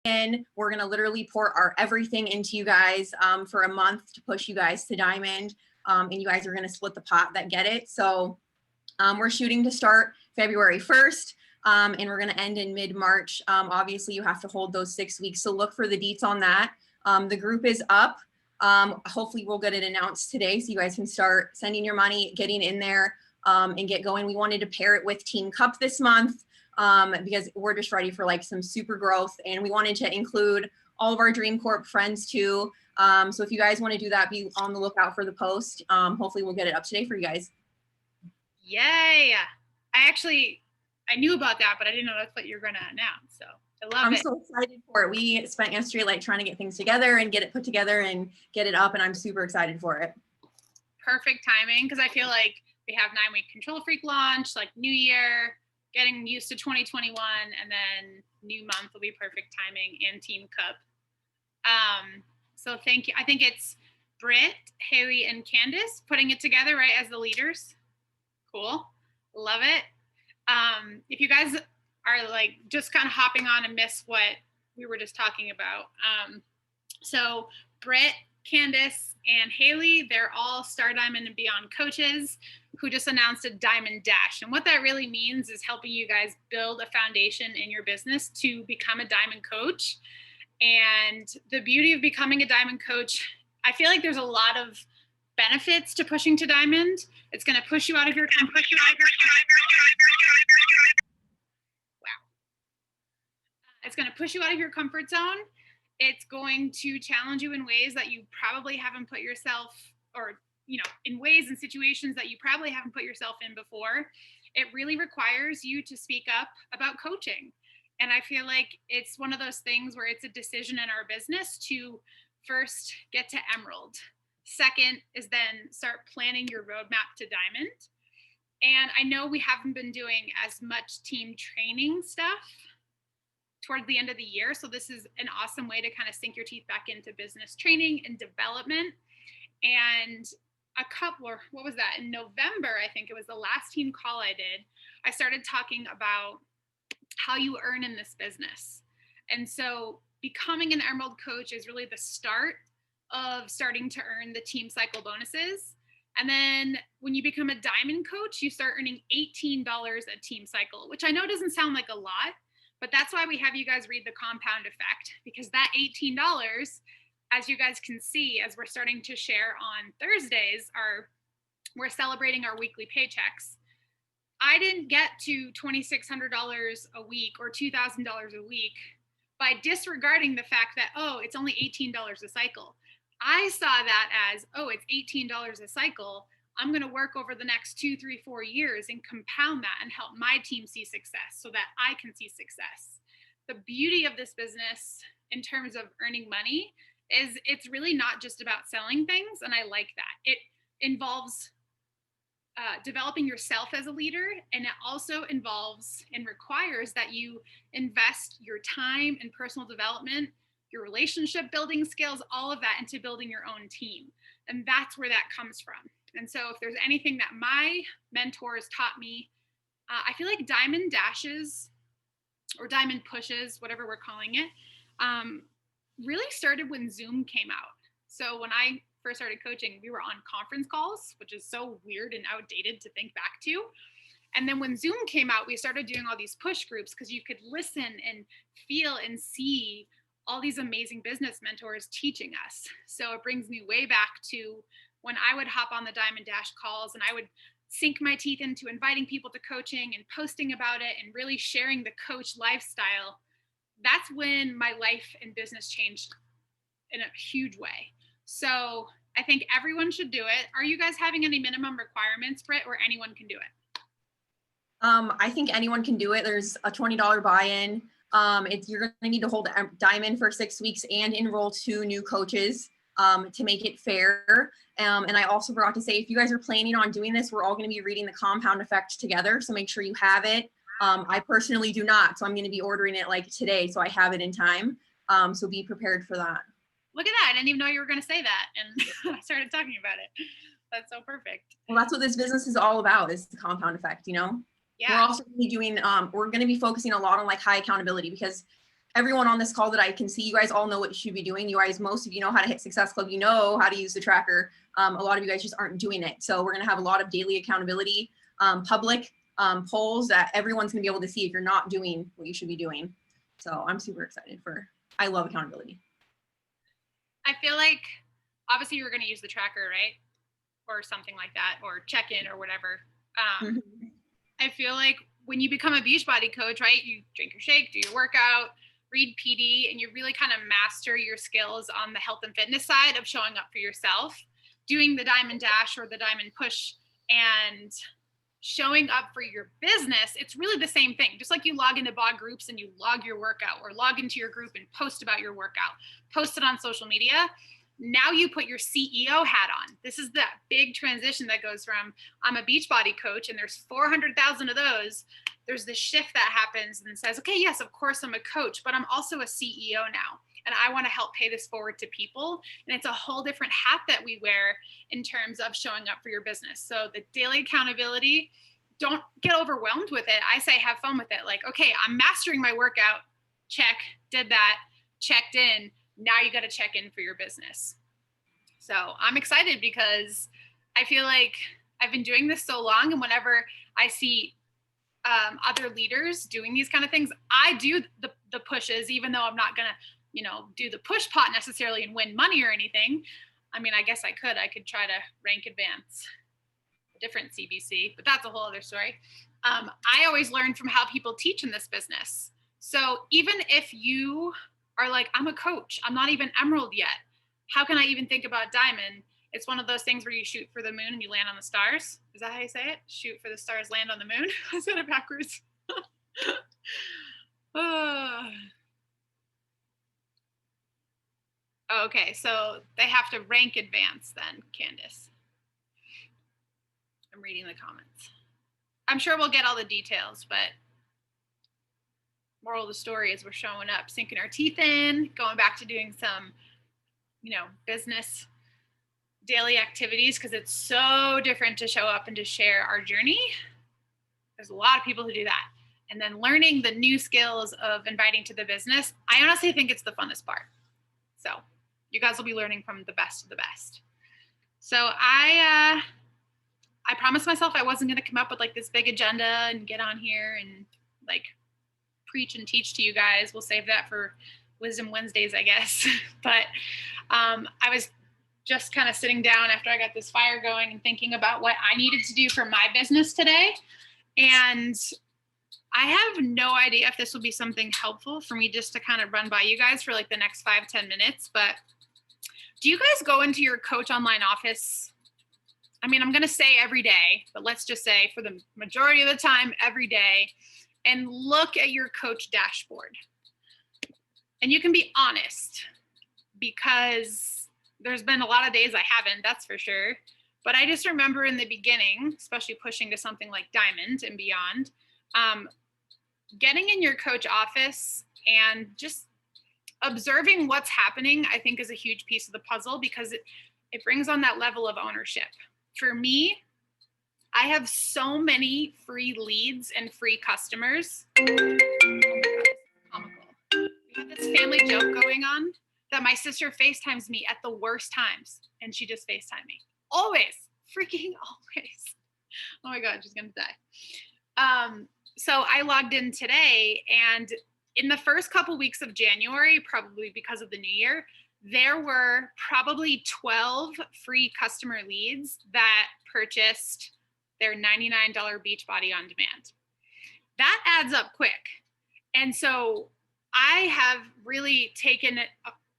And we're going to literally pour our everything into you guys for a month to push you guys to diamond. And you guys are going to split the pot that get it. So we're shooting to start February 1st. And we're going to end in mid-March. Obviously, you have to hold those 6 weeks. So look for the deets on that. The group is up. Hopefully, we'll get it announced today so you guys can start sending your money, getting in there, and get going. We wanted to pair it with Team Cup this month because we're just ready for like some super growth. And we wanted to include all of our Dream Corp friends too. So if you guys want to do that, be on the lookout for the post. Hopefully, we'll get it up today for you guys. Yay! I knew about that, but I didn't know that's what you're going to announce. So I love it. I'm so excited for it. We spent yesterday like trying to get things together and get it put together and get it up, and I'm super excited for it. Perfect timing, because I feel like we have 9-week Control Freak launch, like New Year, getting used to 2021, and then new month will be perfect timing, and Team Cup. So thank you. I think it's Britt, Haley, and Candace putting it together, right, as the leaders. Cool. Love it. If you guys are like just kind of hopping on and miss what we were just talking about. So Britt, Candace, and Haley, they're all Star Diamond and Beyond coaches who just announced a Diamond Dash. And what that really means is helping you guys build a foundation in your business to become a Diamond coach. And the beauty of becoming a Diamond coach, I feel like there's a lot of benefits to pushing to Diamond. It's going to push you out of your comfort zone. Wow. It's going to push you out of your comfort zone. It's going to challenge you in ways that you probably haven't put yourself, or, in ways and situations that you probably haven't put yourself in before. It really requires you to speak up about coaching. And I feel like it's one of those things where it's a decision in our business to first get to Emerald. Second is then start planning your roadmap to Diamond. And I know we haven't been doing as much team training stuff towards the end of the year. So this is an awesome way to kind of sink your teeth back into business training and development. And in November, I think it was the last team call I did, I started talking about how you earn in this business. And so becoming an Emerald coach is really the start of starting to earn the team cycle bonuses. And then when you become a Diamond coach, you start earning $18 a team cycle, which I know doesn't sound like a lot, but that's why we have you guys read the compound effect, because that $18, as you guys can see, as we're starting to share on Thursdays, we're celebrating our weekly paychecks. I didn't get to $2,600 a week or $2,000 a week by disregarding the fact that, it's only $18 a cycle. I saw that as, it's $18 a cycle. I'm going to work over the next 2, 3, 4 years and compound that and help my team see success so that I can see success. The beauty of this business in terms of earning money is it's really not just about selling things. And I like that. It involves developing yourself as a leader. And it also involves and requires that you invest your time in personal development, your relationship building skills, all of that into building your own team. And that's where that comes from. And so if there's anything that my mentors taught me, I feel like Diamond Dashes or Diamond Pushes, whatever we're calling it, really started when Zoom came out. So when I first started coaching, we were on conference calls, which is so weird and outdated to think back to. And then when Zoom came out, we started doing all these push groups because you could listen and feel and see all these amazing business mentors teaching us. So it brings me way back to when I would hop on the Diamond Dash calls and I would sink my teeth into inviting people to coaching and posting about it and really sharing the coach lifestyle. That's when my life and business changed in a huge way. So I think everyone should do it. Are you guys having any minimum requirements, Britt, or anyone can do it? I think anyone can do it. There's a $20 buy-in. You're going to need to hold a Diamond for 6 weeks and enroll 2 new coaches to make it fair. And I also forgot to say, if you guys are planning on doing this, we're all going to be reading the compound effect together. So make sure you have it. I personally do not. So I'm going to be ordering it like today. So I have it in time. So be prepared for that. Look at that. I didn't even know you were going to say that. And I started talking about it. That's so perfect. Well, that's what this business is all about, is the compound effect, you know? Yeah. We're also going to be doing, we're going to be focusing a lot on like high accountability, because everyone on this call that I can see, you guys all know what you should be doing. You guys, most of you know how to hit Success Club. You know how to use the tracker. A lot of you guys just aren't doing it. So we're going to have a lot of daily accountability, public polls that everyone's going to be able to see if you're not doing what you should be doing. So I'm super excited I love accountability. I feel like obviously you're going to use the tracker, right? Or something like that, or check-in or whatever. I feel like when you become a Beachbody coach, right, you drink your shake, do your workout, read PD, and you really kind of master your skills on the health and fitness side of showing up for yourself, doing the diamond dash or the diamond push, and showing up for your business. It's really the same thing. Just like you log into BOG groups and you log your workout, or log into your group and post about your workout, post it on social media. Now you put your CEO hat on. This is that big transition that goes from, I'm a Beachbody coach and there's 400,000 of those. There's this shift that happens and says, okay, yes, of course I'm a coach, but I'm also a CEO now. And I want to help pay this forward to people. And it's a whole different hat that we wear in terms of showing up for your business. So the daily accountability, don't get overwhelmed with it. I say, have fun with it. Like, okay, I'm mastering my workout. Check, did that, checked in. Now you got to check in for your business. So I'm excited because I feel like I've been doing this so long, and whenever I see other leaders doing these kind of things, I do the pushes, even though I'm not going to, do the push pot necessarily and win money or anything. I mean, I guess I could try to rank advance different CBC, but that's a whole other story. I always learn from how people teach in this business. So even if you are like, I'm a coach, I'm not even Emerald yet, how can I even think about Diamond? It's one of those things where you shoot for the moon and you land on the stars. Is that how you say it? Shoot for the stars, land on the moon? I said it backwards. Okay, so they have to rank advance then, Candace. I'm reading the comments. I'm sure we'll get all the details, but moral of the story is we're showing up, sinking our teeth in, going back to doing some, business daily activities, because it's so different to show up and to share our journey. There's a lot of people who do that. And then learning the new skills of inviting to the business, I honestly think it's the funnest part. So you guys will be learning from the best of the best. So I promised myself I wasn't going to come up with like this big agenda and get on here and like preach and teach to you guys. We'll save that for Wisdom Wednesdays, I guess. But I was just kind of sitting down after I got this fire going and thinking about what I needed to do for my business today. And I have no idea if this will be something helpful for me just to kind of run by you guys for like the next 5-10 minutes. But do you guys go into your coach online office? I mean, I'm going to say every day, but let's just say for the majority of the time, every day, and look at your coach dashboard. And you can be honest, because there's been a lot of days I haven't, that's for sure. But I just remember in the beginning, especially pushing to something like Diamond and beyond, getting in your coach office and just observing what's happening, I think is a huge piece of the puzzle, because it brings on that level of ownership. For me, I have so many free leads and free customers. Oh my God, comical. We have this family joke going on that my sister FaceTimes me at the worst times, and she just FaceTime me. Always, freaking always. Oh my God, she's gonna die. So I logged in today, and in the first couple weeks of January, probably because of the new year, there were probably 12 free customer leads that purchased their $99 Beachbody on demand. That adds up quick. And so I have really taken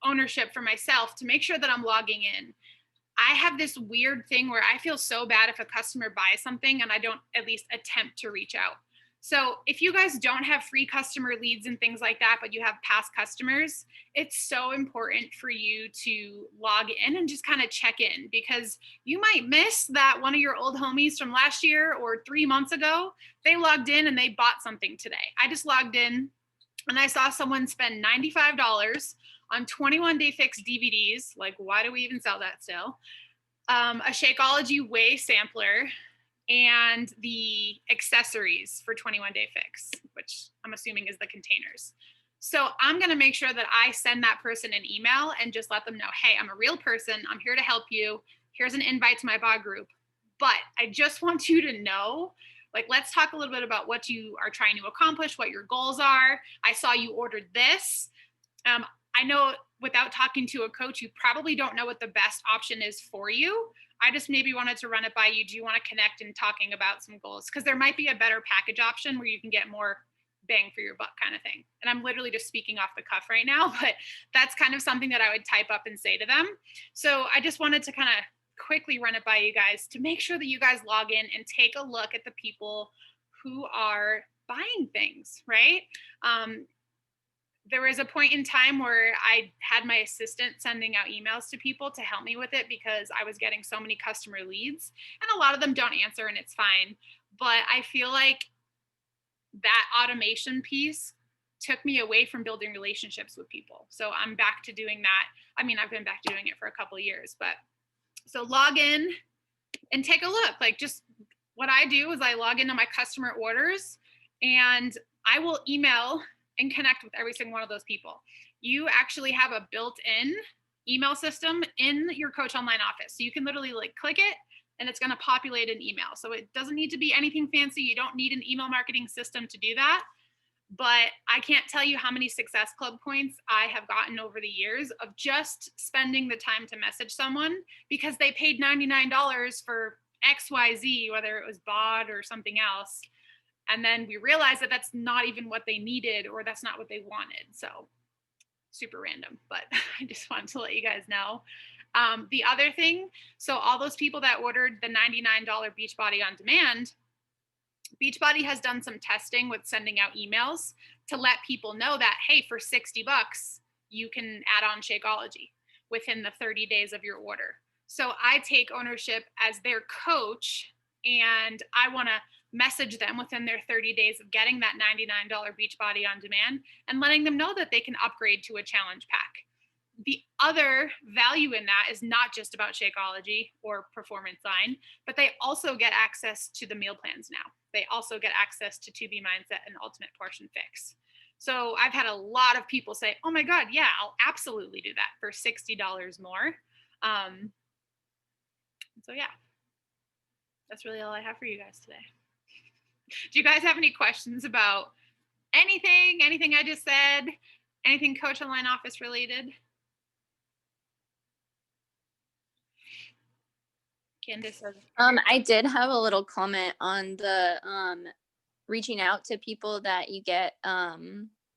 ownership for myself to make sure that I'm logging in. I have this weird thing where I feel so bad if a customer buys something and I don't at least attempt to reach out. So if you guys don't have free customer leads and things like that, but you have past customers, it's so important for you to log in and just kind of check in, because you might miss that one of your old homies from last year or 3 months ago, they logged in and they bought something today. I just logged in and I saw someone spend $95 on 21 Day Fix DVDs. Like, why do we even sell that still? A Shakeology Whey sampler, and the accessories for 21 Day Fix, which I'm assuming is the containers. So I'm going to make sure that I send that person an email and just let them know, hey, I'm a real person. I'm here to help you. Here's an invite to my BOD group. But I just want you to know, like, let's talk a little bit about what you are trying to accomplish, what your goals are. I saw you ordered this. I know without talking to a coach, you probably don't know what the best option is for you. I just maybe wanted to run it by you. Do you want to connect and talking about some goals? Because there might be a better package option where you can get more bang for your buck kind of thing. And I'm literally just speaking off the cuff right now, but that's kind of something that I would type up and say to them. So I just wanted to kind of quickly run it by you guys to make sure that you guys log in and take a look at the people who are buying things, right? There was a point in time where I had my assistant sending out emails to people to help me with it because I was getting so many customer leads, and a lot of them don't answer, and it's fine. But I feel like that automation piece took me away from building relationships with people. So I'm back to doing that. I mean, I've been back to doing it for a couple of years, but so log in and take a look. Like, just what I do is I log into my customer orders and I will email and connect with every single one of those people. You actually have a built-in email system in your Coach Online office. So you can literally like click it and it's going to populate an email. So it doesn't need to be anything fancy. You don't need an email marketing system to do that. But I can't tell you how many Success Club points I have gotten over the years of just spending the time to message someone because they paid $99 for XYZ, whether it was BOD or something else. And then we realized that that's not even what they needed or that's not what they wanted. So super random, but I just wanted to let you guys know. The other thing, so all those people that ordered the $99 Beachbody on demand, Beachbody has done some testing with sending out emails to let people know that, hey, for $60, you can add on Shakeology within the 30 days of your order. So I take ownership as their coach and I want to message them within their 30 days of getting that $99 Beachbody on demand and letting them know that they can upgrade to a challenge pack. The other value in that is not just about Shakeology or Performance Line, but they also get access to the meal plans now. They also get access to 2B Mindset and Ultimate Portion Fix. So I've had a lot of people say, oh my God, yeah, I'll absolutely do that for $60 more. So yeah, that's really all I have for you guys today. Do you guys have any questions about anything I just said, anything Coach Online Office related? Candace says, I did have a little comment on the reaching out to people that you get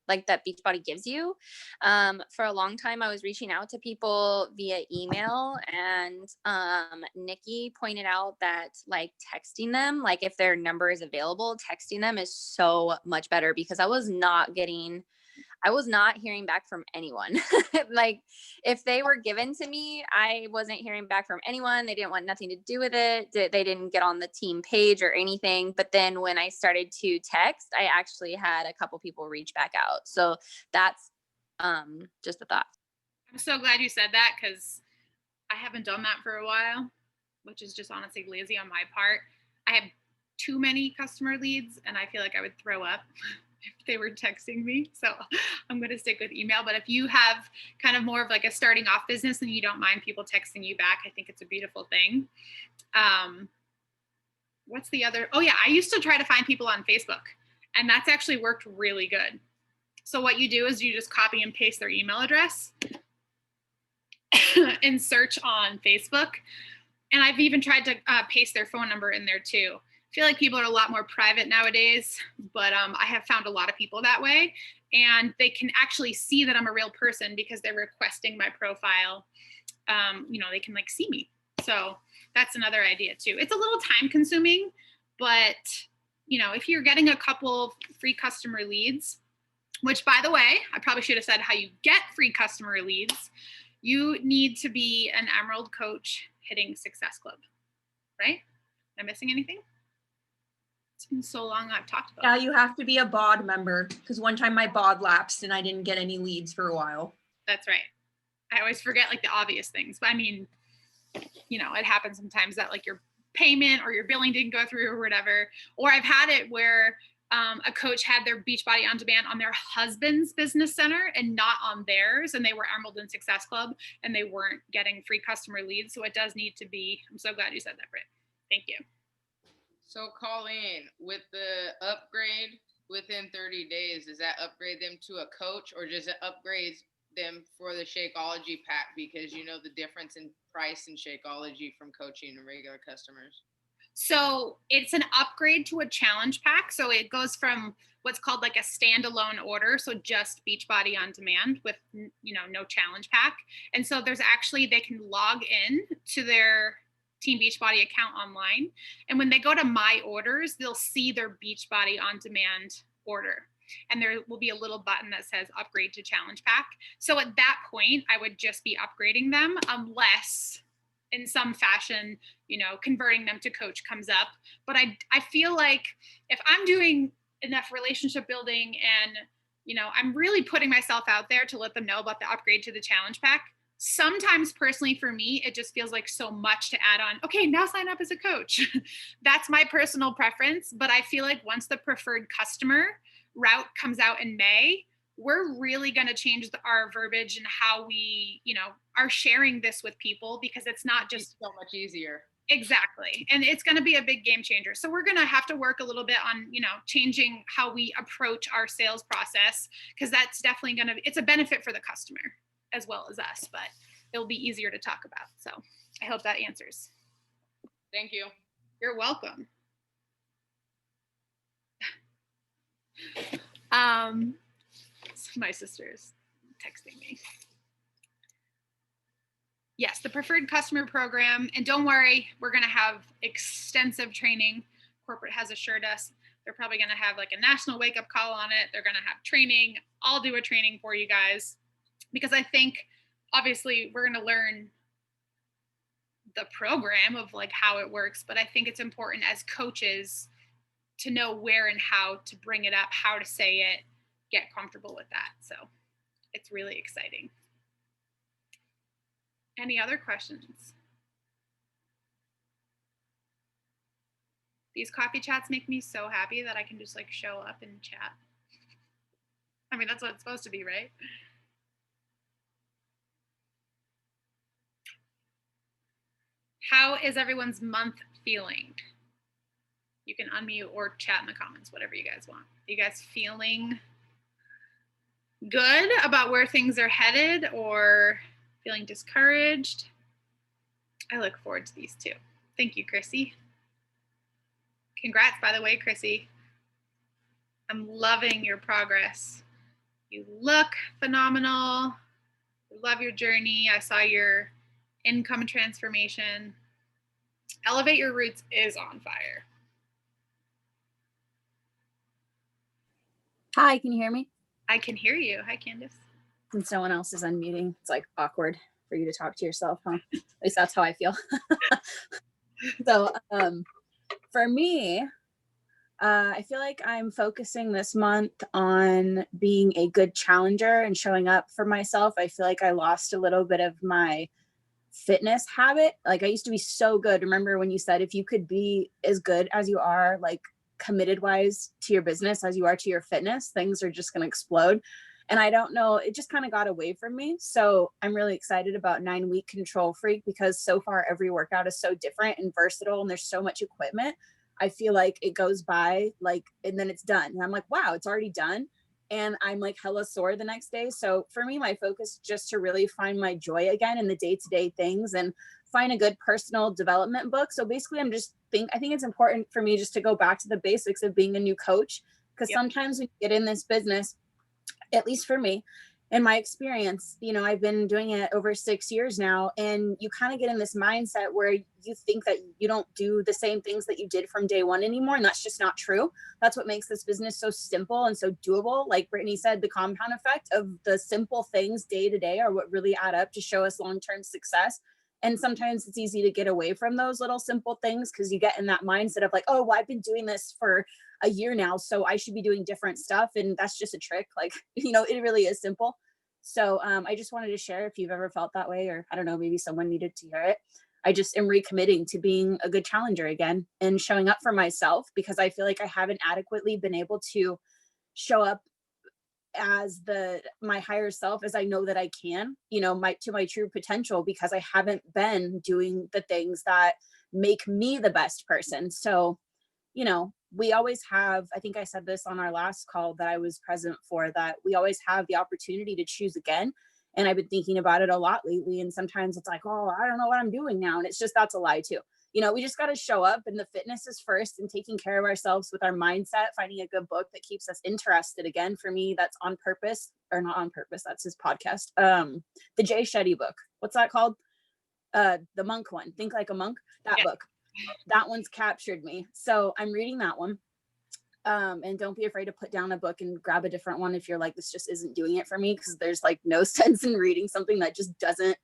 like that Beachbody gives you. For a long time, I was reaching out to people via email, and Nikki pointed out that like texting them, like if their number is available, texting them is so much better because I was not hearing back from anyone. Like if they were given to me, I wasn't hearing back from anyone. They didn't want nothing to do with it. They didn't get on the team page or anything. But then when I started to text, I actually had a couple people reach back out. So that's just a thought. I'm so glad you said that because I haven't done that for a while, which is just honestly lazy on my part. I have too many customer leads and I feel like I would throw up if they were texting me. So I'm going to stick with email. But if you have kind of more of like a starting off business and you don't mind people texting you back, I think it's a beautiful thing. What's the other? Oh yeah, I used to try to find people on Facebook and that's actually worked really good. So what you do is you just copy and paste their email address and search on Facebook. And I've even tried to paste their phone number in there too. I feel like people are a lot more private nowadays, but I have found a lot of people that way. And they can actually see that I'm a real person because they're requesting my profile. They can like see me. So that's another idea too. It's a little time consuming, but if you're getting a couple free customer leads, which by the way, I probably should have said how you get free customer leads. You need to be an Emerald coach hitting Success Club, right? Am I missing anything? It's been so long I've talked about Yeah, you have to be a BOD member because one time my BOD lapsed and I didn't get any leads for a while. That's right. I always forget like the obvious things, but I mean, it happens sometimes that like your payment or your billing didn't go through or whatever. Or I've had it where a coach had their Beachbody On Demand on their husband's business center and not on theirs, and they were Emerald and Success Club, and they weren't getting free customer leads. So it does need to be. I'm so glad you said that, Britt. Thank you. So Colleen, with the upgrade within 30 days, does that upgrade them to a coach, or does it upgrade them for the Shakeology pack? Because you know the difference in price in Shakeology from coaching and regular customers. So it's an upgrade to a challenge pack. So it goes from what's called like a standalone order. So just Beachbody On Demand with, no challenge pack. And so there's actually, they can log in to their Team Beachbody account online. And when they go to My Orders, they'll see their Beachbody On Demand order. And there will be a little button that says upgrade to challenge pack. So at that point, I would just be upgrading them unless in some fashion, converting them to coach comes up. But I feel like if I'm doing enough relationship building and, I'm really putting myself out there to let them know about the upgrade to the challenge pack, sometimes personally for me, it just feels like so much to add on. Okay, now sign up as a coach. That's my personal preference. But I feel like once the preferred customer route comes out in May, we're really going to change our verbiage and how we, are sharing this with people, because it's not just so much easier. Exactly. And it's going to be a big game changer. So we're going to have to work a little bit on, changing how we approach our sales process, because that's definitely it's a benefit for the customer as well as us, but it'll be easier to talk about. So I hope that answers. Thank you. You're welcome. My sister's texting me. Yes, the preferred customer program. And don't worry, we're going to have extensive training. Corporate has assured us they're probably going to have like a national wake up call on it. They're going to have training. I'll do a training for you guys, because I think obviously we're going to learn the program of like how it works. But I think it's important as coaches to know where and how to bring it up, how to say it, get comfortable with that. So it's really exciting. Any other questions? These coffee chats make me so happy that I can just like show up and chat. I mean, that's what it's supposed to be, right? How is everyone's month feeling? You can unmute or chat in the comments, whatever you guys want. Are you guys feeling good about where things are headed, or feeling discouraged? I look forward to these too. Thank you, Chrissy. Congrats, by the way, Chrissy. I'm loving your progress. You look phenomenal. I love your journey. I saw your income transformation. Elevate Your Roots is on fire. Hi, can you hear me? I can hear you. Hi, Candace. And someone else is unmuting. It's like awkward for you to talk to yourself, huh? At least that's how I feel. So for me, I feel like I'm focusing this month on being a good challenger and showing up for myself. I feel like I lost a little bit of my fitness habit. Like I used to be so good. Remember when you said if you could be as good as you are, like committed wise to your business as you are to your fitness, things are just going to explode. And I don't know, it just kind of got away from me. So I'm really excited about 9-week Control Freak, because so far every workout is so different and versatile, and there's so much equipment. I feel like it goes by like, and then it's done. And I'm like, wow, it's already done. And I'm like hella sore the next day. So for me, my focus is just to really find my joy again in the day-to-day things and find a good personal development book. So basically I think it's important for me just to go back to the basics of being a new coach. Because sometimes when you get in this business, at least for me, in my experience, I've been doing it over 6 years now, and you kind of get in this mindset where you think that you don't do the same things that you did from day one anymore. And that's just not true. That's what makes this business so simple and so doable. Like Brittany said, the compound effect of the simple things day to day are what really add up to show us long-term success. And sometimes it's easy to get away from those little simple things because you get in that mindset of like, oh, well, I've been doing this for a year now, so I should be doing different stuff. And that's just a trick. Like, it really is simple. So I just wanted to share if you've ever felt that way, or I don't know, maybe someone needed to hear it. I just am recommitting to being a good challenger again and showing up for myself, because I feel like I haven't adequately been able to show up as my higher self as I know that I can, to my true potential, because I haven't been doing the things that make me the best person. So, we always have, I think I said this on our last call that I was present for, that we always have the opportunity to choose again. And I've been thinking about it a lot lately. And sometimes it's like, oh, I don't know what I'm doing now. And it's just, that's a lie too. We just got to show up, and the fitness is first, and taking care of ourselves with our mindset, finding a good book that keeps us interested. Again, for me, that's On Purpose, or not On Purpose. That's his podcast. The Jay Shetty book. What's that called? The monk one, Think Like a Monk, that book. That one's captured me. So I'm reading that one. And don't be afraid to put down a book and grab a different one if you're like, this just isn't doing it for me, because there's like no sense in reading something that just doesn't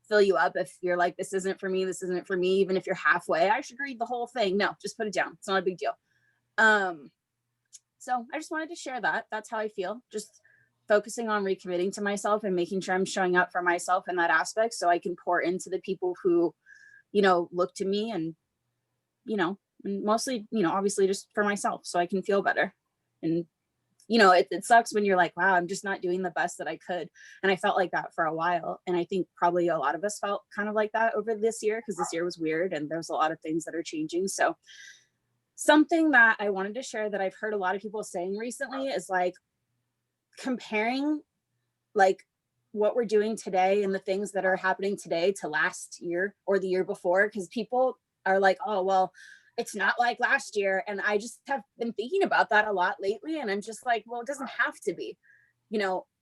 fill you up. If you're like, this isn't for me, even if you're halfway, I should read the whole thing. No, just put it down. It's not a big deal. So I just wanted to share that. That's how I feel. Just focusing on recommitting to myself and making sure I'm showing up for myself in that aspect, so I can pour into the people who, look to me, and, and mostly, obviously just for myself, so I can feel better. And, it sucks when you're like, wow, I'm just not doing the best that I could. And I felt like that for a while. And I think probably a lot of us felt kind of like that over this year, because this year was weird and there's a lot of things that are changing. So something that I wanted to share that I've heard a lot of people saying recently is like comparing like what we're doing today and the things that are happening today to last year or the year before, because people are like, oh, well, it's not like last year. And I just have been thinking about that a lot lately. And I'm just like, well, it doesn't have to be.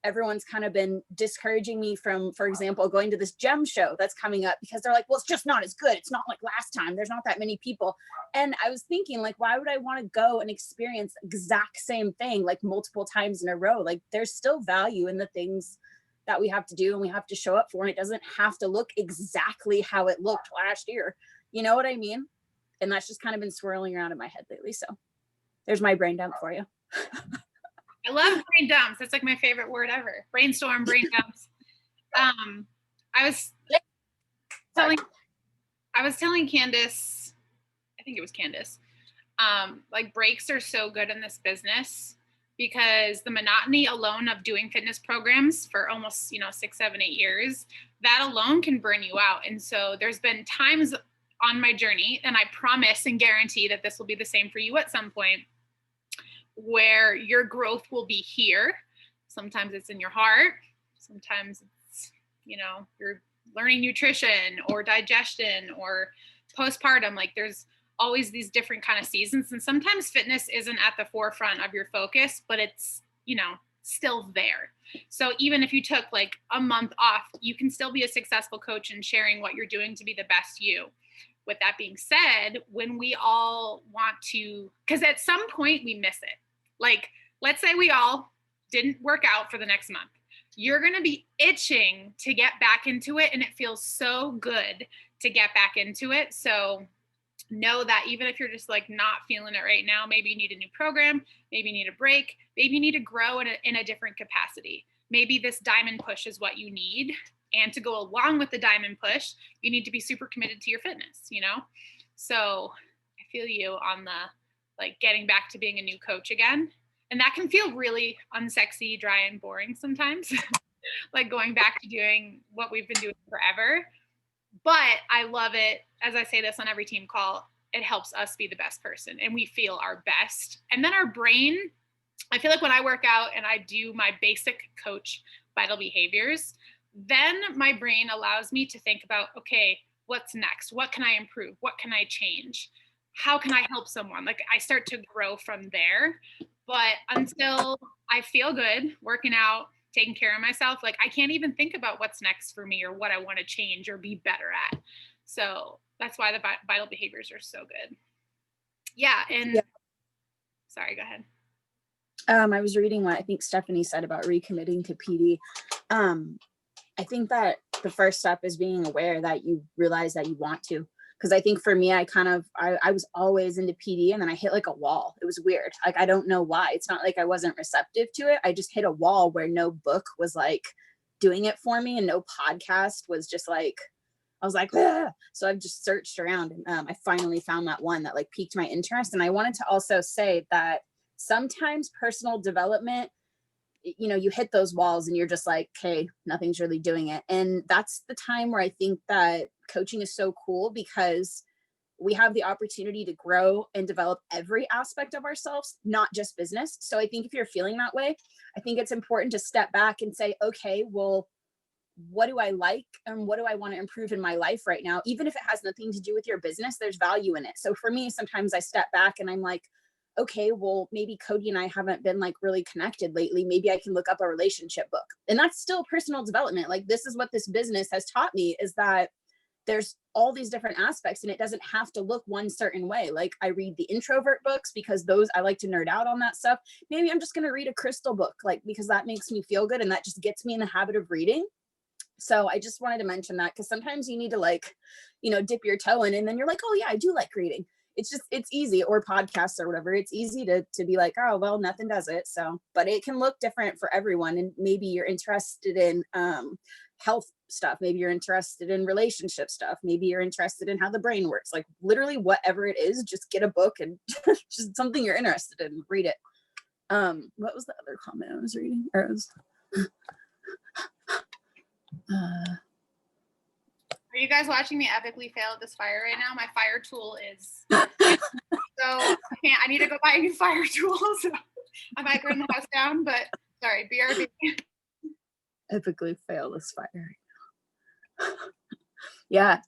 Everyone's kind of been discouraging me from, for example, going to this gem show that's coming up, because they're like, well, it's just not as good. It's not like last time. There's not that many people. And I was thinking, like, why would I want to go and experience the exact same thing like multiple times in a row? Like, there's still value in the things that we have to do and we have to show up for. And it doesn't have to look exactly how it looked last year. You know what I mean? And that's just kind of been swirling around in my head lately. So there's my brain dump for you. I love brain dumps. That's like my favorite word ever. Brainstorm, brain dumps. I was telling Candace, I think it was Candace, like breaks are so good in this business, because the monotony alone of doing fitness programs for almost, 6, 7, 8 years, that alone can burn you out. And so there's been times on my journey, and I promise and guarantee that this will be the same for you at some point, where your growth will be here. Sometimes it's in your heart. Sometimes it's, you're learning nutrition or digestion or postpartum. Like, there's always these different kind of seasons. And sometimes fitness isn't at the forefront of your focus, but it's, still there. So even if you took like a month off, you can still be a successful coach and sharing what you're doing to be the best you. With that being said, when we all want to, because at some point we miss it. Like, let's say we all didn't work out for the next month. You're going to be itching to get back into it. And it feels so good to get back into it. So know that even if you're just like not feeling it right now, maybe you need a new program, maybe you need a break, maybe you need to grow in a different capacity. Maybe this diamond push is what you need. And to go along with the diamond push, you need to be super committed to your fitness, So I feel you on the like getting back to being a new coach again. And that can feel really unsexy, dry, and boring sometimes, like going back to doing what we've been doing forever. But I love it. As I say this on every team call, it helps us be the best person and we feel our best. And then our brain, I feel like when I work out and I do my basic coach vital behaviors, then my brain allows me to think about, okay, what's next? What can I improve? What can I change? How can I help someone? Like, I start to grow from there. But until I feel good working out, taking care of myself, like I can't even think about what's next for me or what I want to change or be better at. So that's why the vital behaviors are so good. Yeah. And sorry, go ahead. I was reading what I think Stephanie said about recommitting to PD. I think that the first step is being aware that you realize that you want to. Because I think for me, I was always into PD and then I hit like a wall. It was weird. Like, I don't know why. It's not like I wasn't receptive to it. I just hit a wall where no book was like doing it for me and no podcast was just like I was like, ah! So I've just searched around, and I finally found that one that like piqued my interest. And I wanted to also say that sometimes personal development, you know, you hit those walls and you're just like, okay, nothing's really doing it. And that's the time where I think that coaching is so cool, because we have the opportunity to grow and develop every aspect of ourselves, not just business. So I think if you're feeling that way, I think it's important to step back and say, okay, well, what do I like and what do I want to improve in my life right now? Even if it has nothing to do with your business, there's value in it. So for me, sometimes I step back and I'm like, okay, well, maybe Cody and I haven't been like really connected lately. Maybe I can look up a relationship book. And that's still personal development. Like, this is what this business has taught me, is that there's all these different aspects and it doesn't have to look one certain way. Like, I read the introvert books because those, I like to nerd out on that stuff. Maybe I'm just going to read a crystal book, like, because that makes me feel good and that just gets me in the habit of reading. So I just wanted to mention that, because sometimes you need to, like, you know, dip your toe in and then you're like, oh yeah, I do like reading. It's just, it's easy, or podcasts or whatever. It's easy to be like, oh, well, nothing does it. So, but it can look different for everyone. And maybe you're interested in health stuff. Maybe you're interested in relationship stuff. Maybe you're interested in how the brain works. Like, literally whatever it is, just get a book and just something you're interested in, read it. What was the other comment I was reading? Or it was, Are you guys watching me epically fail at this fire right now? My fire tool is so I need to go buy a new fire tool. So I might burn the house down, but sorry, BRB. epically fail this fire right now. Yeah.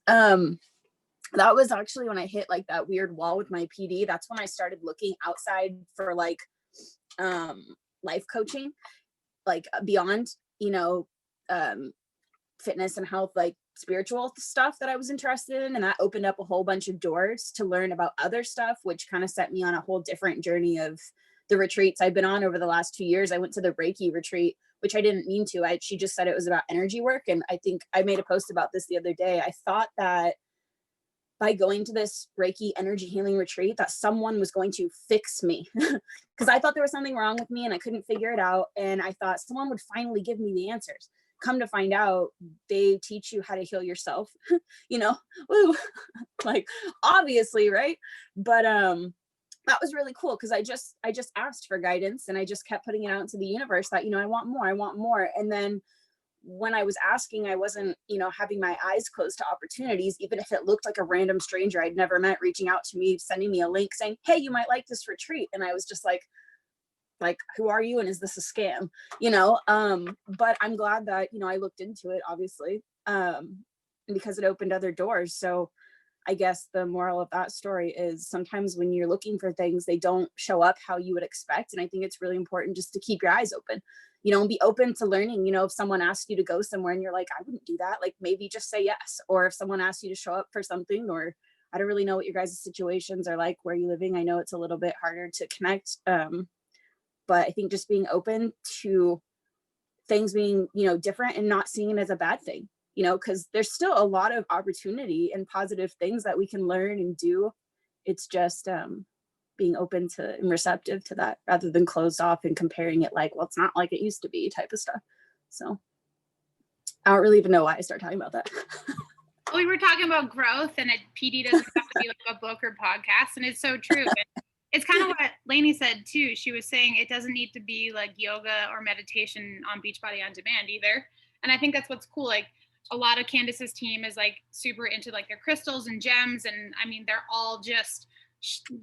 That was actually when I hit like that weird wall with my PD. That's when I started looking outside for like life coaching, like beyond, you know, fitness and health, like spiritual stuff that I was interested in. And that opened up a whole bunch of doors to learn about other stuff, which kind of set me on a whole different journey of the retreats I've been on over the last 2 years. I went to the Reiki retreat, which I didn't mean to. She just said it was about energy work. And I think I made a post about this the other day. I thought that by going to this Reiki energy healing retreat, that someone was going to fix me, because I thought there was something wrong with me and I couldn't figure it out. And I thought someone would finally give me the answers. Come to find out, they teach you how to heal yourself, you know, woo, like, obviously, right? But that was really cool, because I just asked for guidance and I just kept putting it out into the universe that, you know, I want more. And then when I was asking, I wasn't, you know, having my eyes closed to opportunities, even if it looked like a random stranger I'd never met reaching out to me, sending me a link saying, hey, you might like this retreat. And I was just like, who are you? And is this a scam? You know, but I'm glad that, you know, I looked into it, obviously, because it opened other doors. So I guess the moral of that story is sometimes when you're looking for things, they don't show up how you would expect. And I think it's really important just to keep your eyes open, you know, and be open to learning. You know, if someone asks you to go somewhere and you're like, I wouldn't do that, like, maybe just say yes. Or if someone asks you to show up for something, or I don't really know what your guys' situations are like where you're living. I know it's a little bit harder to connect. But I think just being open to things being, you know, different and not seeing it as a bad thing, you know, because there's still a lot of opportunity and positive things that we can learn and do. It's just being open to and receptive to that, rather than closed off and comparing it like, well, it's not like it used to be type of stuff. So I don't really even know why I started talking about that. Well, we were talking about growth, and PD doesn't have to be like a book or podcast, and it's so true. It's kind of what Lainey said too. She was saying it doesn't need to be like yoga or meditation on Beachbody On Demand either. And I think that's what's cool. Like, a lot of Candace's team is like super into like their crystals and gems. And I mean, they're all just,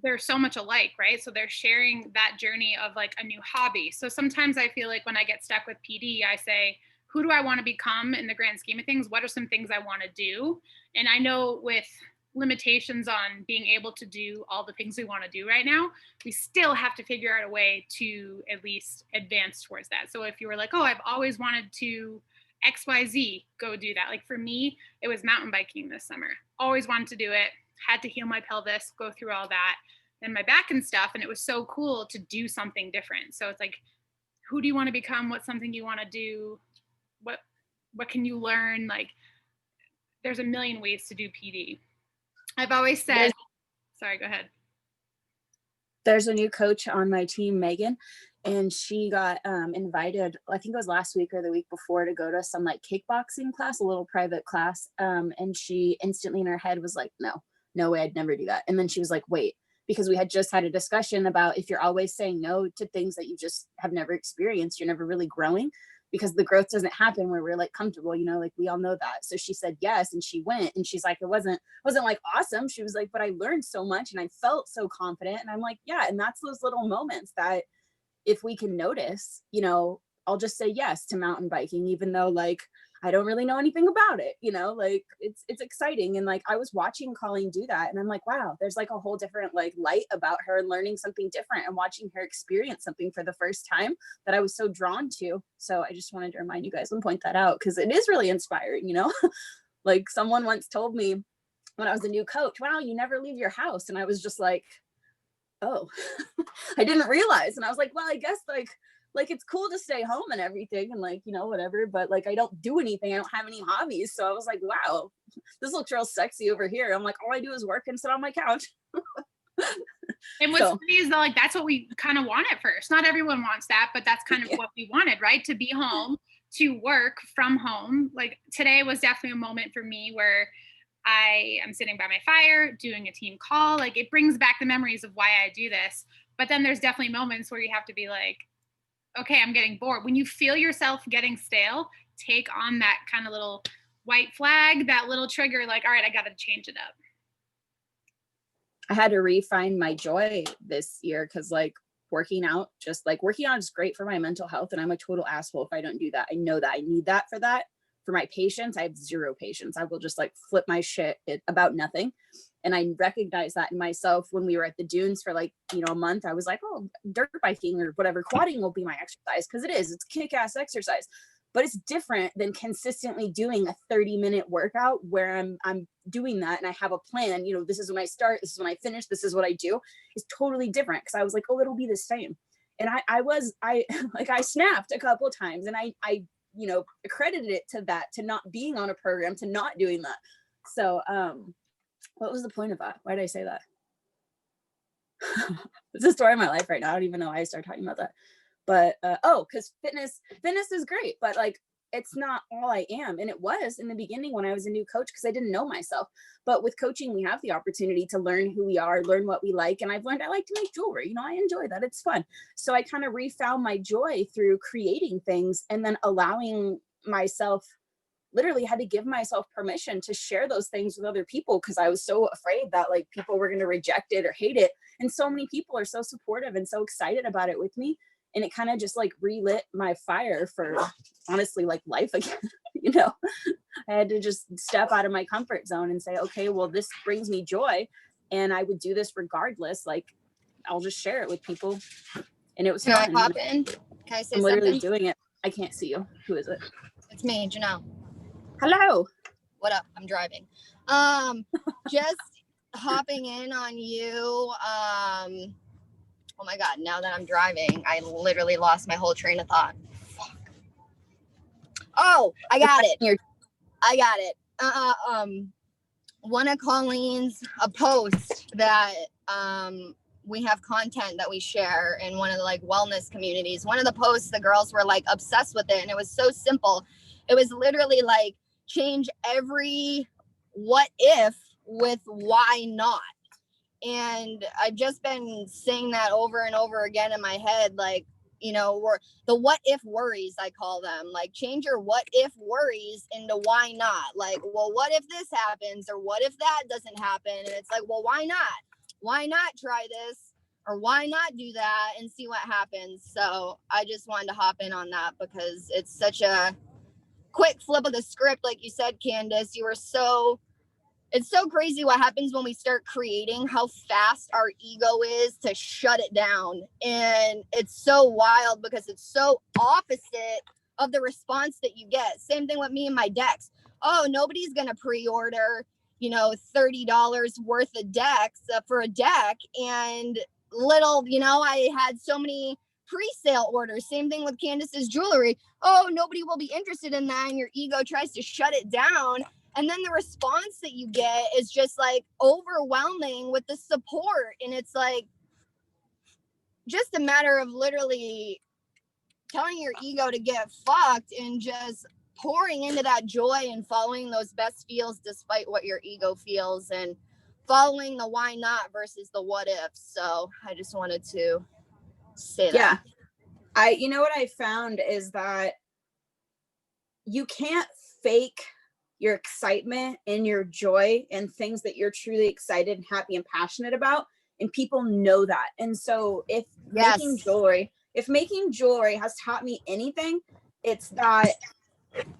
they're so much alike, right? So they're sharing that journey of like a new hobby. So sometimes I feel like when I get stuck with PD, I say, who do I want to become in the grand scheme of things? What are some things I want to do? And I know with limitations on being able to do all the things we want to do right now, we still have to figure out a way to at least advance towards that. So if you were like, oh, I've always wanted to XYZ, go do that. Like for me, it was mountain biking this summer. Always wanted to do it, had to heal my pelvis, go through all that and my back and stuff. And it was so cool to do something different. So it's like, who do you want to become? What's something you want to do? What can you learn? Like, there's a million ways to do PD. I've always said, sorry, go ahead. There's a new coach on my team, Megan, and she got invited, I think it was last week or the week before, to go to some like kickboxing class, a little private class. And she instantly in her head was like, no way, I'd never do that. And then she was like, wait, because we had just had a discussion about if you're always saying no to things that you just have never experienced, you're never really growing, because the growth doesn't happen where we're like comfortable, you know, like we all know that. So she said yes, and she went, and she's like, it wasn't like awesome. She was like, but I learned so much and I felt so confident. And I'm like, yeah. And that's those little moments that if we can notice, you know, I'll just say yes to mountain biking, even though like I don't really know anything about it, you know, like it's exciting. And like I was watching Colleen do that, and I'm like, wow, there's like a whole different like light about her, and learning something different and watching her experience something for the first time that I was so drawn to. So I just wanted to remind you guys and point that out, because it is really inspiring, you know. Like someone once told me when I was a new coach, wow, you never leave your house. And I was just like, oh, I didn't realize. And I was like, well, I guess like it's cool to stay home and everything and like, you know, whatever, but like I don't do anything. I don't have any hobbies. So I was like, wow, this looks real sexy over here. I'm like, all I do is work and sit on my couch. And what's funny is that like that's what we kind of want at first. Not everyone wants that, but that's kind of what we wanted, right? To be home, to work from home. Like today was definitely a moment for me where I am sitting by my fire doing a team call. Like it brings back the memories of why I do this. But then there's definitely moments where you have to be like, okay, I'm getting bored. When you feel yourself getting stale, take on that kind of little white flag, that little trigger, like, all right, I got to change it up. I had to refine my joy this year, because like working out is great for my mental health. And I'm a total asshole if I don't do that. I know that I need that for that. For my patience, I have zero patience. I will just like flip my shit about nothing. And I recognized that in myself when we were at the dunes for like, you know, a month. I was like, oh, dirt biking or whatever, quadding will be my exercise, because it's kick-ass exercise. But it's different than consistently doing a 30-minute workout where I'm doing that and I have a plan. You know, this is when I start, this is when I finish, this is what I do. It's totally different, because I was like, oh, it'll be the same. And I snapped a couple of times, and I you know, accredited it to that, to not being on a program, to not doing that. So what was the point of that? Why did I say that? It's the story of my life right now. I don't even know why I started talking about that. But because fitness is great, but like it's not all I am. And it was in the beginning when I was a new coach, because I didn't know myself. But with coaching, we have the opportunity to learn who we are, learn what we like. And I've learned I like to make jewelry. You know, I enjoy that. It's fun. So I kind of refound my joy through creating things, and then allowing myself, literally had to give myself permission to share those things with other people, because I was so afraid that like people were going to reject it or hate it. And so many people are so supportive and so excited about it with me. And it kind of just like relit my fire for honestly like life again. You know, I had to just step out of my comfort zone and say, okay, well, this brings me joy, and I would do this regardless. Like I'll just share it with people. And it was fun. Can I hop in? Can I say I'm literally something? doing it. I can't see you. Who is it? It's me, Janelle. Hello. What up? I'm driving. Just hopping in on you. Oh my God, now that I'm driving, I literally lost my whole train of thought. Fuck. Oh, I got it. One of Colleen's, a post that we have content that we share in one of the like wellness communities. One of the posts, the girls were like obsessed with it, and it was so simple. It was literally like, change every what if with why not. And I've just been saying that over and over again in my head, like, you know, the what if worries, I call them. Like, change your what if worries into why not. Like, well, what if this happens, or what if that doesn't happen? And it's like, well, why not? Why not try this, or why not do that and see what happens? So I just wanted to hop in on that, because it's such a quick flip of the script. Like you said, Candace, it's so crazy what happens when we start creating, how fast our ego is to shut it down. And it's so wild, because it's so opposite of the response that you get. Same thing with me and my decks. Oh, nobody's going to pre-order, you know, $30 worth of decks for a deck. And little, you know, I had so many pre-sale orders. Same thing with Candace's jewelry. Oh, nobody will be interested in that. And your ego tries to shut it down. And then the response that you get is just like overwhelming with the support. And it's like, just a matter of literally telling your ego to get fucked and just pouring into that joy and following those best feels despite what your ego feels, and following the why not versus the what if. So I just wanted to say that. You know what I found is that you can't fake your excitement and your joy and things that you're truly excited and happy and passionate about. And people know that. And so if making jewelry has taught me anything, it's that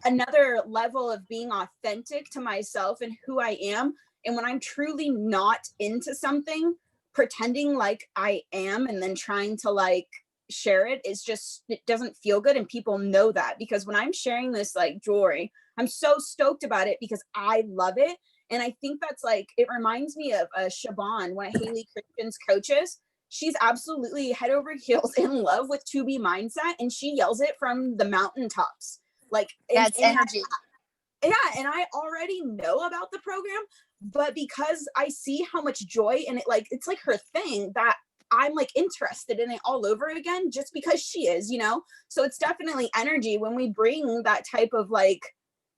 another level of being authentic to myself and who I am. And when I'm truly not into something, pretending like I am and then trying to like share it is just, it doesn't feel good. And people know that, because when I'm sharing this like jewelry, I'm so stoked about it because I love it. And I think that's like, it reminds me of Siobhan, one of Haley Christian's coaches. She's absolutely head over heels in love with 2B mindset, and she yells it from the mountaintops. Like, That's energy. And I already know about the program, but because I see how much joy in it, like it's like her thing, that I'm like interested in it all over again just because she is, you know? So it's definitely energy when we bring that type of like,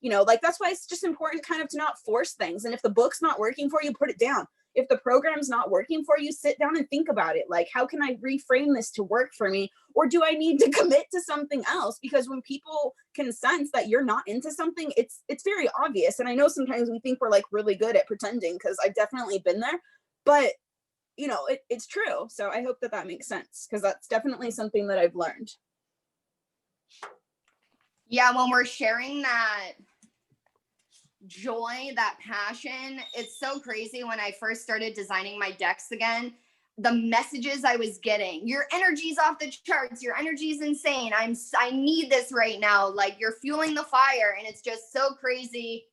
you know, like that's why it's just important kind of to not force things. And if the book's not working for you, put it down. If the program's not working for you, sit down and think about it. Like, how can I reframe this to work for me? Or do I need to commit to something else? Because when people can sense that you're not into something, it's very obvious. And I know sometimes we think we're like really good at pretending, because I've definitely been there, but you know, it's true. So I hope that that makes sense, because that's definitely something that I've learned. Yeah, when we're sharing that joy, that passion, it's so crazy. When I first started designing my decks again, the messages I was getting, your energy's off the charts, your energy's insane, I need this right now, like you're fueling the fire. And it's just so crazy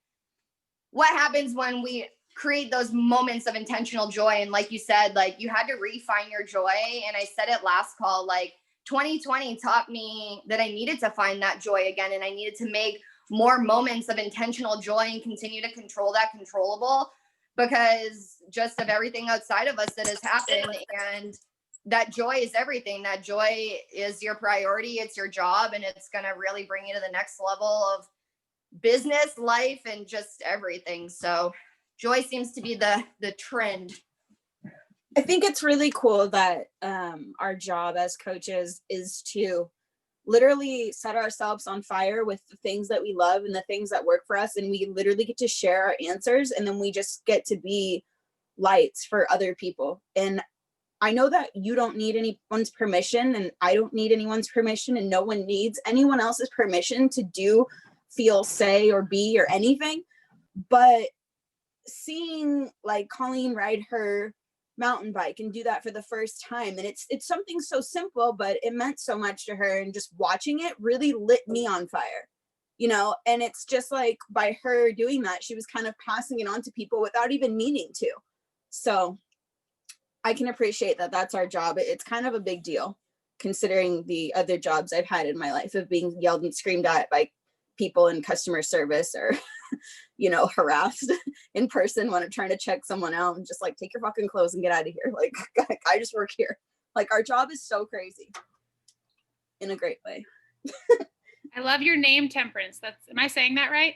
what happens when we create those moments of intentional joy. And like you said, like you had to refine your joy. And I said it last call, like 2020 taught me that I needed to find that joy again, and I needed to make more moments of intentional joy and continue to control that controllable, because just of everything outside of us that has happened. And that joy is everything. That joy is your priority. It's your job, and it's going to really bring you to the next level of business, life, and just everything. So joy seems to be the trend. I think it's really cool that our job as coaches is to literally set ourselves on fire with the things that we love and the things that work for us. And we literally get to share our answers, and then we just get to be lights for other people. And I know that you don't need anyone's permission, and I don't need anyone's permission, and no one needs anyone else's permission to do, feel, say, or be, or anything. But seeing like Colleen ride her mountain bike and do that for the first time, and it's something so simple, but it meant so much to her, and just watching it really lit me on fire, you know. And it's just like, by her doing that, she was kind of passing it on to people without even meaning to. So I can appreciate that that's our job. It's kind of a big deal considering the other jobs I've had in my life of being yelled and screamed at by people in customer service, or you know, harassed in person when I'm trying to check someone out, and just like, take your fucking clothes and get out of here. Like, I just work here. Like, our job is so crazy in a great way. I love your name, Temperance. Am I saying that right?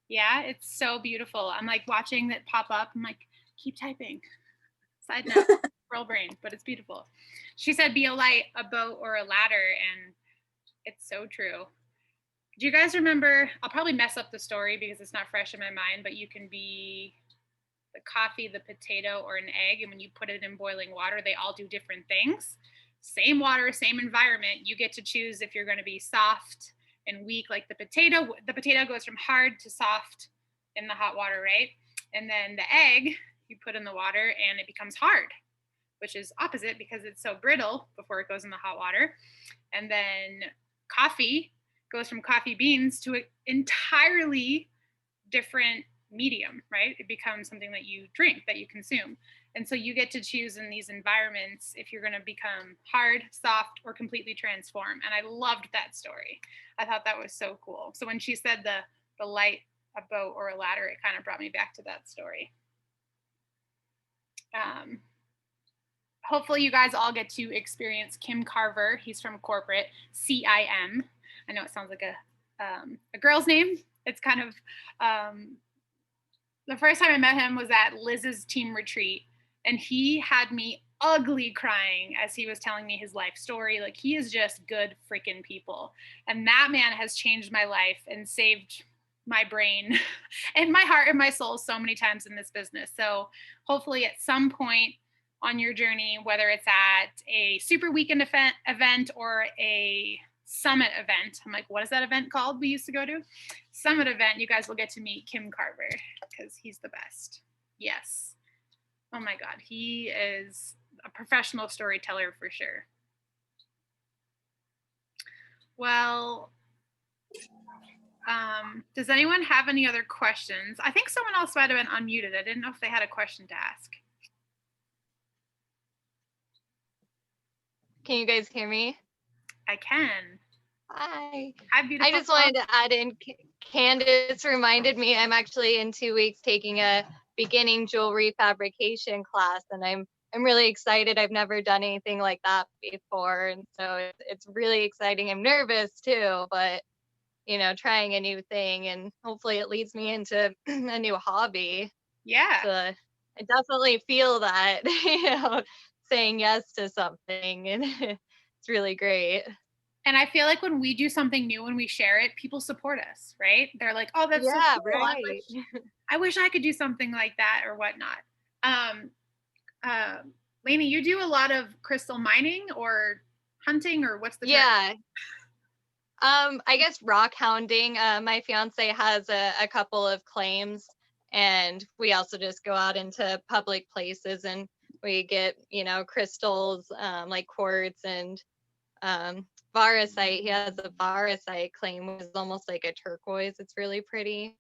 Yeah, it's so beautiful. I'm like watching that pop up. I'm like, keep typing. Side note, girl brain, but it's beautiful. She said, be a light, a boat, or a ladder. And it's so true. Do you guys remember? I'll probably mess up the story because it's not fresh in my mind, but you can be the coffee, the potato, or an egg. And when you put it in boiling water, they all do different things. Same water, same environment. You get to choose if you're going to be soft and weak, like the potato. The potato goes from hard to soft in the hot water, right? And then the egg, you put in the water and it becomes hard, which is opposite because it's so brittle before it goes in the hot water. And then coffee goes from coffee beans to an entirely different medium, right? It becomes something that you drink, that you consume. And so you get to choose in these environments if you're going to become hard, soft, or completely transform. And I loved that story. I thought that was so cool. So when she said the light, a boat, or a ladder, it kind of brought me back to that story. hopefully you guys all get to experience Kim Carver. He's from corporate, CIM. I know it sounds like a girl's name. It's kind of, the first time I met him was at Liz's team retreat, and he had me ugly crying as he was telling me his life story. Like, he is just good freaking people. And that man has changed my life and saved my brain and my heart and my soul so many times in this business. So hopefully at some point on your journey, whether it's at a super weekend event or a summit event, I'm like, what is that event called we used to go to? Summit event, you guys will get to meet Kim Carver because he's the best. Yes. Oh my God, he is a professional storyteller for sure. Well, does anyone have any other questions? I think someone else might have been unmuted. I didn't know if they had a question to ask. Can you guys hear me? I can. Hi. Hi, beautiful. I just wanted to add in, Candace reminded me I'm actually in 2 weeks taking a beginning jewelry fabrication class, and I'm really excited. I've never done anything like that before, and so it's really exciting. I'm nervous too, but you know, trying a new thing, and hopefully it leads me into a new hobby. Yeah. So I definitely feel that, you know, saying yes to something, and it's really great. And I feel like when we do something new, when we share it, people support us, right? They're like, oh, that's yeah, so cool. right. I wish I could do something like that or whatnot. Lainey, you do a lot of crystal mining or hunting, or what's the term? Yeah. I guess rock hounding. My fiance has a couple of claims, and we also just go out into public places and we get, you know, crystals, like quartz and varisite. He has a varisite claim, which is almost like a turquoise. It's really pretty.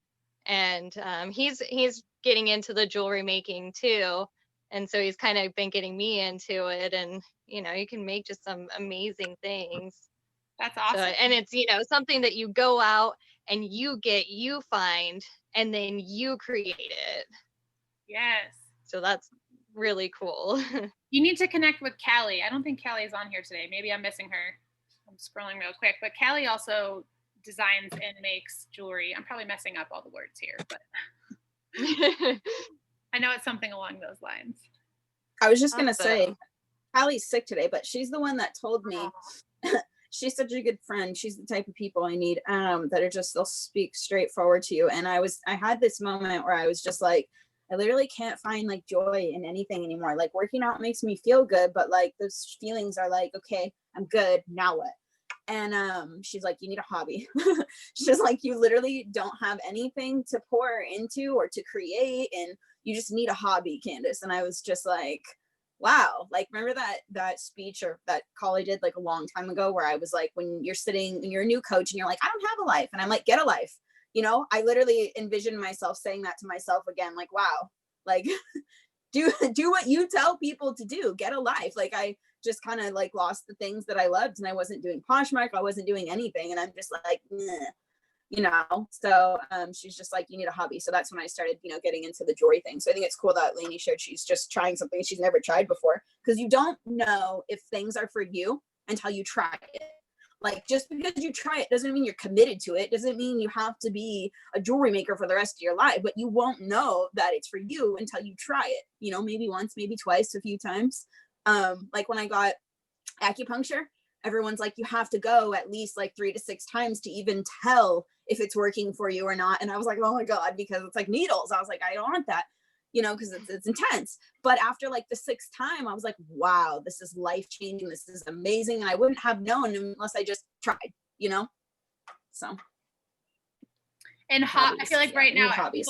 And he's getting into the jewelry making too. And so he's kind of been getting me into it. And, you know, you can make just some amazing things. That's awesome. So, and it's, you know, something that you go out and you find, and then you create it. Yes. So that's really cool. You need to connect with Cali. I don't think Cali is on here today. Maybe I'm missing her. I'm scrolling real quick, but Cali also designs and makes jewelry. I'm probably messing up all the words here, but I know it's something along those lines. I was just gonna say, Callie's sick today, but she's the one that told me. She's such a good friend. She's the type of people I need, that are just, they'll speak straightforward to you. And I had this moment where I was just like, I literally can't find like joy in anything anymore. Like, working out makes me feel good, but like those feelings are like, okay, I'm good, now what? And she's like, you need a hobby. She's like, you literally don't have anything to pour into or to create, and you just need a hobby, Candace. And I was just like, wow. Like, remember that speech or that call I did like a long time ago where I was like, when you're a new coach and you're like, I don't have a life, and I'm like, get a life. You know, I literally envisioned myself saying that to myself again, like, wow, like do what you tell people to do, get a life. Like, I just kind of like lost the things that I loved, and I wasn't doing Poshmark, I wasn't doing anything. And I'm just like, meh. You know, so she's just like, you need a hobby. So that's when I started, you know, getting into the jewelry thing. So I think it's cool that Lainey shared she's just trying something she's never tried before, because you don't know if things are for you until you try it. Like, just because you try it doesn't mean you're committed to it. Doesn't mean you have to be a jewelry maker for the rest of your life, but you won't know that it's for you until you try it. You know, maybe once, maybe twice, a few times. Like when I got acupuncture, everyone's like, you have to go at least like 3 to 6 times to even tell if it's working for you or not. And I was like, oh my God, because it's like needles. I was like, I don't want that, you know, because it's intense. But after like the 6th time, I was like, wow, this is life-changing. This is amazing. And I wouldn't have known unless I just tried, you know? So. And I feel like right now, hobbies.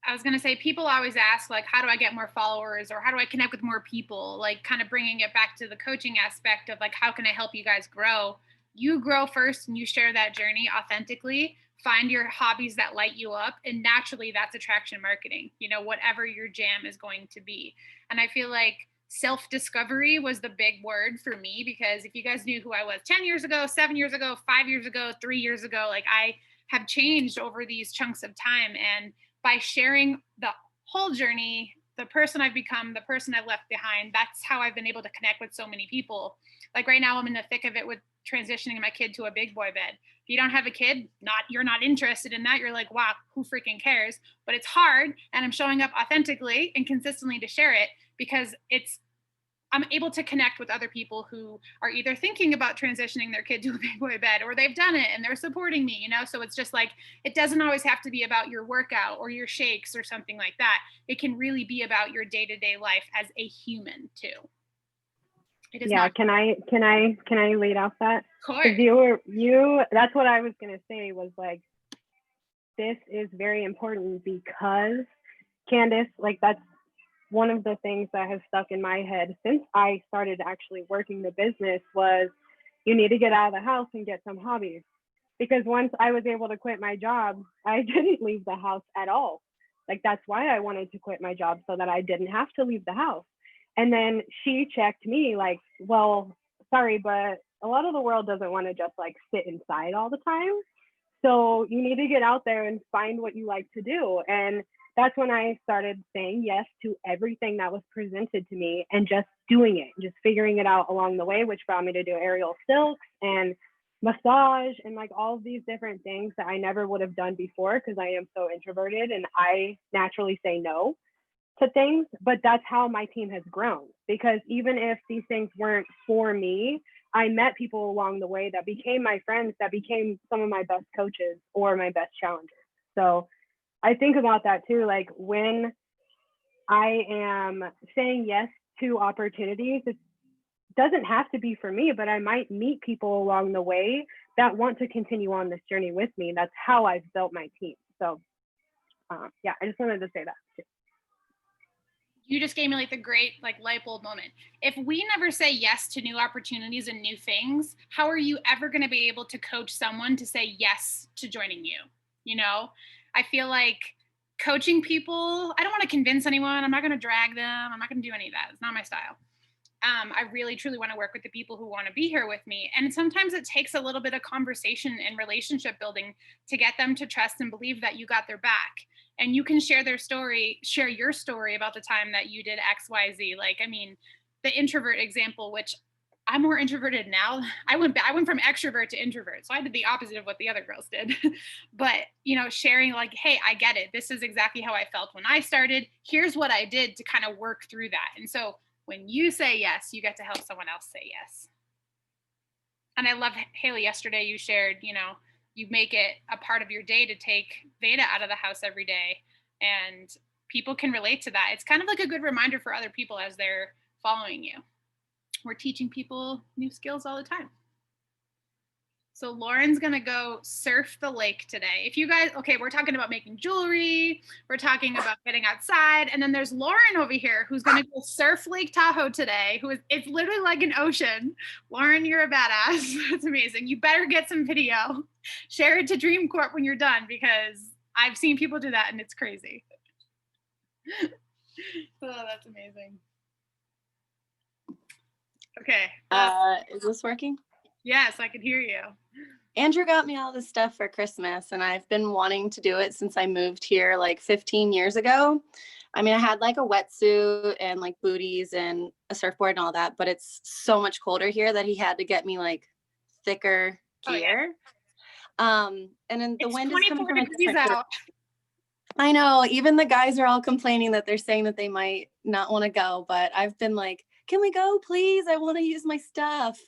I was going to say, people always ask, like, how do I get more followers, or how do I connect with more people? Like, kind of bringing it back to the coaching aspect of like, how can I help you guys grow? You grow first and you share that journey authentically, find your hobbies that light you up. And naturally that's attraction marketing, you know, whatever your jam is going to be. And I feel like self-discovery was the big word for me, because if you guys knew who I was 10 years ago, 7 years ago, 5 years ago, 3 years ago, like, I have changed over these chunks of time. And by sharing the whole journey, the person I've become, the person I've left behind, that's how I've been able to connect with so many people. Like right now I'm in the thick of it with transitioning my kid to a big boy bed. If you don't have a kid, you're not interested in that. You're like, wow, who freaking cares? But it's hard. And I'm showing up authentically and consistently to share it because I'm able to connect with other people who are either thinking about transitioning their kid to a big boy bed or they've done it and they're supporting me, you know? So it's just like, it doesn't always have to be about your workout or your shakes or something like that. It can really be about your day-to-day life as a human too. It is not. Can I lead off that? Of course. That's what I was going to say was like, this is very important because Candace, like that's one of the things that has stuck in my head since I started actually working the business was you need to get out of the house and get some hobbies. Because once I was able to quit my job, I didn't leave the house at all. Like that's why I wanted to quit my job so that I didn't have to leave the house. And then she checked me like, well, sorry, but a lot of the world doesn't want to just like sit inside all the time. So you need to get out there and find what you like to do. And that's when I started saying yes to everything that was presented to me and just doing it, just figuring it out along the way, which brought me to do aerial silks and massage and like all of these different things that I never would have done before because I am so introverted and I naturally say no to things. But that's how my team has grown, because even if these things weren't for me, I met people along the way that became my friends, that became some of my best coaches or my best challengers. So I think about that too. Like when I am saying yes to opportunities, it doesn't have to be for me, but I might meet people along the way that want to continue on this journey with me. That's how I've built my team. So I just wanted to say that too. You just gave me like the great like light bulb moment. If we never say yes to new opportunities and new things, how are you ever going to be able to coach someone to say yes to joining you? You know, I feel like coaching people, I don't want to convince anyone. I'm not going to drag them. I'm not going to do any of that. It's not my style. I really, truly want to work with the people who want to be here with me. And sometimes it takes a little bit of conversation and relationship building to get them to trust and believe that you got their back. And you can share your story about the time that you did X, Y, Z. Like, I mean, the introvert example, which I'm more introverted now. I went from extrovert to introvert. So I did the opposite of what the other girls did. But, you know, sharing like, hey, I get it. This is exactly how I felt when I started. Here's what I did to kind of work through that. And so when you say yes, you get to help someone else say yes. And I love, Haley, yesterday you shared, you know, you make it a part of your day to take Veda out of the house every day. And people can relate to that. It's kind of like a good reminder for other people as they're following you. We're teaching people new skills all the time. So Lauren's gonna go surf the lake today. If you guys, okay, we're talking about making jewelry, we're talking about getting outside, and then there's Lauren over here who's gonna go surf Lake Tahoe today, it's literally like an ocean. Lauren, you're a badass. That's amazing. You better get some video. Share it to Dream Corp when you're done, because I've seen people do that and it's crazy. Oh, that's amazing. Okay. Is this working? Yes, I can hear you. Andrew got me all this stuff for Christmas, and I've been wanting to do it since I moved here like 15 years ago. I mean, I had like a wetsuit and like booties and a surfboard and all that, but it's so much colder here that he had to get me like thicker gear. And then the wind is coming from a different out. I know, even the guys are all complaining that they're saying that they might not want to go, but I've been like, can we go, please? I want to use my stuff.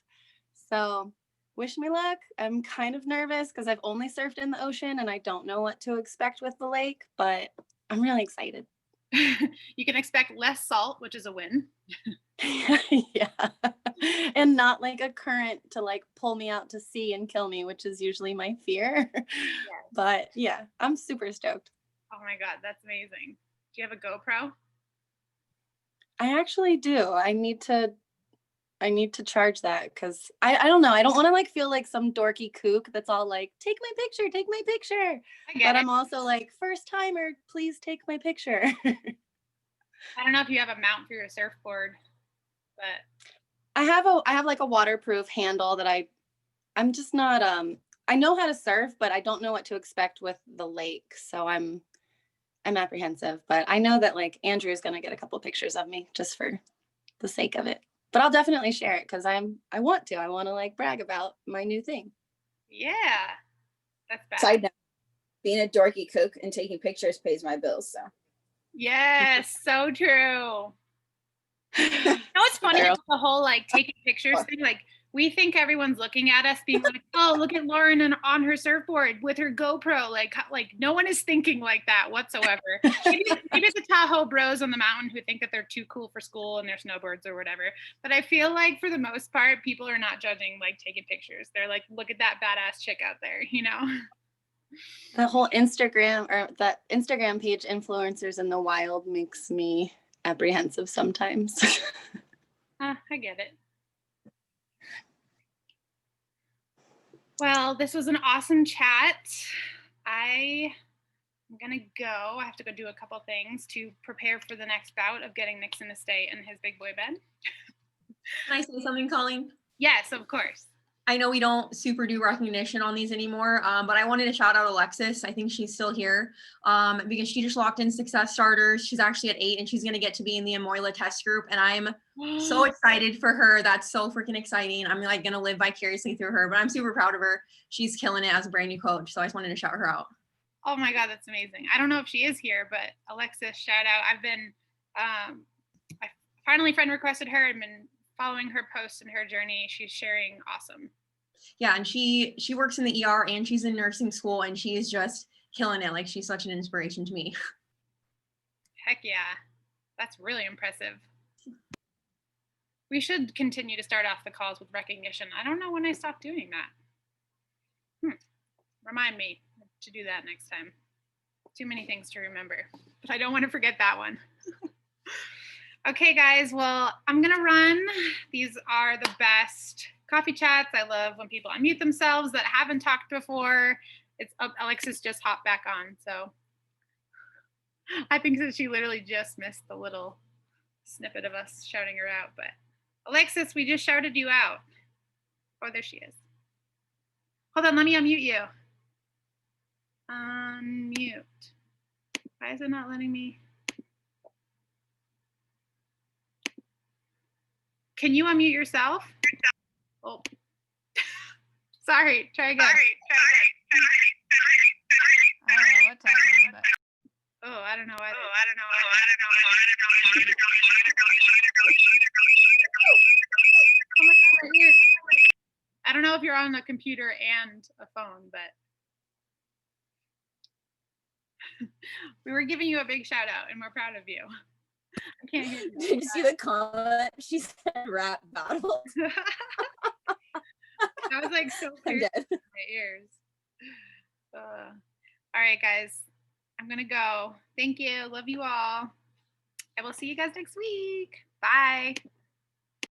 So wish me luck. I'm kind of nervous because I've only surfed in the ocean and I don't know what to expect with the lake, but I'm really excited. You can expect less salt, which is a win. Yeah. And not like a current to like pull me out to sea and kill me, which is usually my fear. Yes. But yeah, I'm super stoked. Oh my God, that's amazing. Do you have a GoPro? I actually do. I need to charge that because I don't know. I don't want to like feel like some dorky kook that's all like, take my picture, take my picture. But I'm also like, first timer, please take my picture. I don't know if you have a mount for your surfboard, but I have like a waterproof handle that I'm just not I know how to surf, but I don't know what to expect with the lake. So I'm I'm apprehensive, but I know that like Andrew is going to get a couple pictures of me just for the sake of it. But I'll definitely share it because I want to like brag about my new thing. Yeah, that's bad. Side note, being a dorky cook and taking pictures pays my bills. So Yes, so true. You know what's funny about the whole like taking pictures thing? Like we think everyone's looking at us being like, oh, look at Lauren on her surfboard with her GoPro. Like no one is thinking like that whatsoever. Maybe it's the Tahoe bros on the mountain who think that they're too cool for school and their snowboards or whatever. But I feel like for the most part, people are not judging like taking pictures. They're like, look at that badass chick out there, you know? The whole Instagram or that Instagram page influencers in the wild makes me apprehensive sometimes. I get it. Well, this was an awesome chat. I'm gonna go. I have to go do a couple things to prepare for the next bout of getting Nixon to stay in his big boy bed. Can I say something, Colleen? Yes, of course. I know we don't super do recognition on these anymore, but I wanted to shout out Alexis. I think she's still here because she just locked in Success Starters. She's actually at 8 and she's going to get to be in the Amoyla test group. And I'm so excited for her. That's so freaking exciting. I'm like going to live vicariously through her, but I'm super proud of her. She's killing it as a brand new coach. So I just wanted to shout her out. Oh my God, that's amazing. I don't know if she is here, but Alexis, shout out. I've been, I finally friend requested her. I've been following her posts and her journey. She's sharing awesome. Yeah, and she works in the ER and she's in nursing school and she is just killing it. Like she's such an inspiration to me. Heck yeah, that's really impressive. We should continue to start off the calls with recognition. I don't know when I stopped doing that. Remind me to do that next time. Too many things to remember, but I don't want to forget that one. Okay, guys, well, I'm gonna run. These are the best coffee chats. I love when people unmute themselves that haven't talked before. It's Alexis just hopped back on, so I think that she literally just missed the little snippet of us shouting her out. But Alexis, we just shouted you out. Oh, there she is. Hold on, let me unmute you. Unmute. Why is it not letting me? Can you unmute yourself? Oh, sorry. Try again. I don't know what's happening, but oh, I don't know. Oh my God, my ears. I don't know if you're on a computer and a phone, but we were giving you a big shout out and we're proud of you. I can't hear you. Did you see the comment? She said rap battle. That was like so clear in my ears. All right, guys. I'm going to go. Thank you. Love you all. I will see you guys next week. Bye.